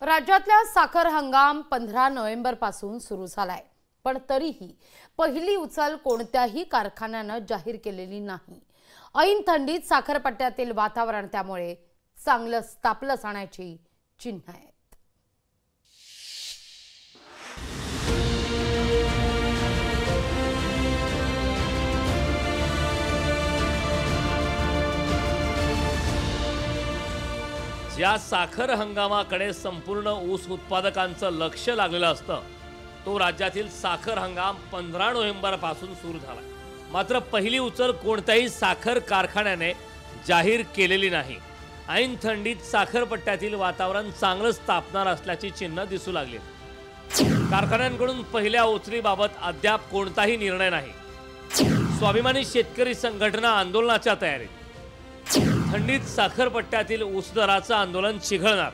राज्यातला साखर हंगाम 15 नोव्हेंबर पासून सुरू झालाय, पण तरीही पहिली उचल कोणत्याही कारखान्याने जाहीर केलेली नाही। ऐन थंडीत साखर पट्ट्यातील वातावरण त्यामुळे चांगलंच तापलं जाण्याची चिन्ह आहेत। ज्या साखर हंगामाकडे संपूर्ण ऊस उत्पादकांचं लक्ष लागलेलं असतं, तो राज्यातील साखर हंगाम 15 नोव्हेंबर पासून सुरू झाला। मात्र पहिली उचल कोणत्याही साखर कारखान्याने जाहीर केलेली नाही। ऐन थंडीत साखर पट्ट्यातील वातावरण चांगलंच तापणार असल्याची चिन्ह दिसू लागली। कारखान्यांकडून पहिल्या उचलीबाबत अद्याप कोणताही निर्णय नाही। स्वाभिमानी शेतकरी संघटना आंदोलनाच्या तयारीत। थंडीत साखर पट्ट्यातील ऊस दराचं आंदोलन चिघळणार।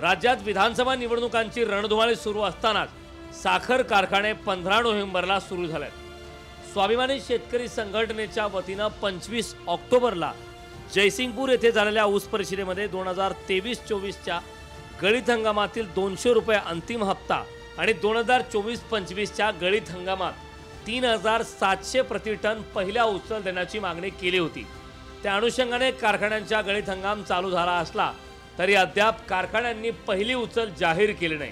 राज्यात विधानसभा निवडणुकांची रणधुमाळी सुरू असतानाच साखर कारखाने 15 नोव्हेंबरला सुरू झालेत। स्वाभिमानी शेतकरी संघटनेच्या वतीनं 25 ऑक्टोबरला जयसिंगपूर येथे झालेल्या ऊस परिषदेमध्ये 2023-24च्या गळीत हंगामातील 200 रुपये अंतिम हप्ता आणि 2024-25च्या गळीत हंगामात 3700 प्रति टन पहिल्या उचल देण्याची मागणी केली होती। त्या अनुषंगाने कारखान्यांच्या गळीत हंगाम चालू झाला असला तरी अद्याप कारखान्यांनी पहिली उचल जाहीर केली नाही।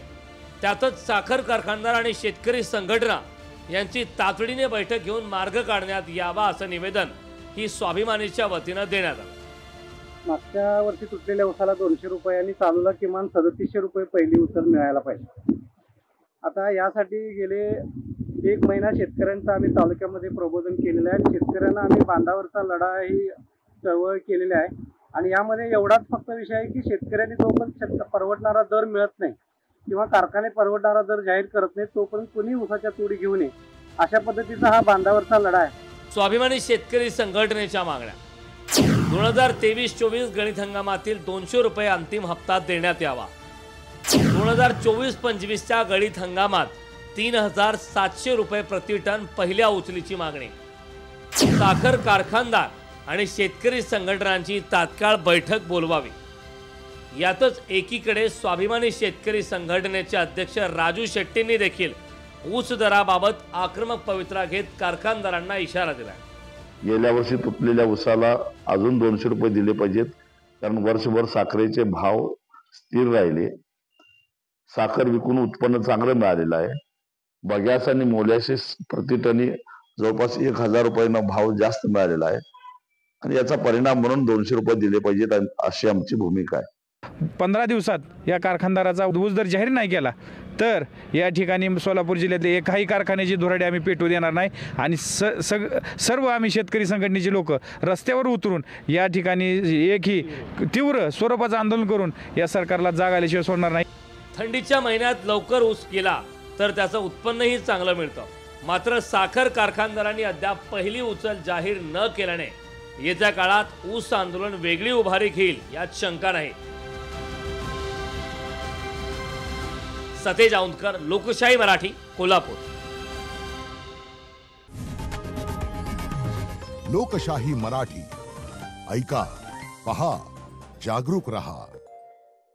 त्यातच साखर कारखानदार आणि शेतकरी संघटना यांची तातडीने बैठक घेऊन मार्ग काढण्यात यावा असं निवेदन ही स्वाभिमानीच्या वतीनं देण्यात आलं। मागच्या वर्षी तुटलेल्या उसाला 200 रुपये आणि चालूला किमान 3700 रुपये पहिली उचल मिळायला पाहिजे। आता यासाठी गेले 1 महिना शेतकऱ्यांचा आम्ही तालुक्यामध्ये प्रबोधन केलेलं आहे। शेतकऱ्यांना आम्ही बांधावरचा लढा ही चळवळ केलेली आहे आणि यामध्ये एवढाच फक्त विषय आहे की शेतकऱ्यांनी जोपर्यंत परवडणारा दर मिळत नाही किंवा कारखाने परवडणारा दर जाहीर करत नाही तोपर्यंत कोणी उसाच्या तोडी घेऊ नये, अशा पद्धतीचा हा बांधावरचा लढा आहे। स्वाभिमानी शेतकरी संघटनेच्या मागण्या 2023-24 गळीत हंगामातील 200 रुपये अंतिम हप्ता देण्यात यावा। 2024-25च्या गळीत हंगामात 3700 रुपये प्रति टन पहिल्या उचलीची मागणी। साखर कारखानदार आणि शेतकरी संघटनांची तात्काळ बैठक बोलवावी। यातच एकीकडे स्वाभिमानी शेतकरी संघटनेचे अध्यक्ष राजू शेट्टींनी देखील ऊस दराबाबत आक्रमक पवित्रा घेत कारखानदारांना इशारा दिला। गेल्या वर्षी तुटलेल्या ऊसाला अजून 200 रुपये दिले पाहिजेत, कारण वर्षभर साखरेचे भाव स्थिर राहिले। साखर विकून उत्पन्न चांगलं मिळालेलं आहे। बगॅस आणि मोलॅसिस प्रति टनी जवळपास 1000 रुपयांना भाव जास्त मिळालेला आहे आणि याचा परिणाम म्हणून 200 रुपये दिले पाहिजेत अशी आमची भूमिका आहे। 15 दिवसात या कारखानदाराचा ऊस दर जाहीर नाही केला तर या ठिकाणी सोलापूर जिल्ह्यातले एकाही कारखान्याची धुराडी आम्ही पेटू देणार नाही आणि सर्व आम्ही शेतकरी संघटनेचे लोक रस्त्यावर उतरून या ठिकाणी एकही तीव्र स्वरूपाचं आंदोलन करून या सरकारला जाग आल्याशिवाय सोडणार नाही। थंडीच्या महिन्यात लवकर ऊस केला तर त्याचं उत्पन्नही चांगलं मिळतं। मात्र साखर कारखानदारांनी अद्याप पहिली उचल जाहीर न केल्याने येत्या काळात ऊस आंदोलन वेगळी उभारी घेईल यात शंका नाही। सतेज औंधकर, लोकशाही मराठी, कोल्हापूर। लोकशाही मराठी ऐका, पहा, जागरूक रहा।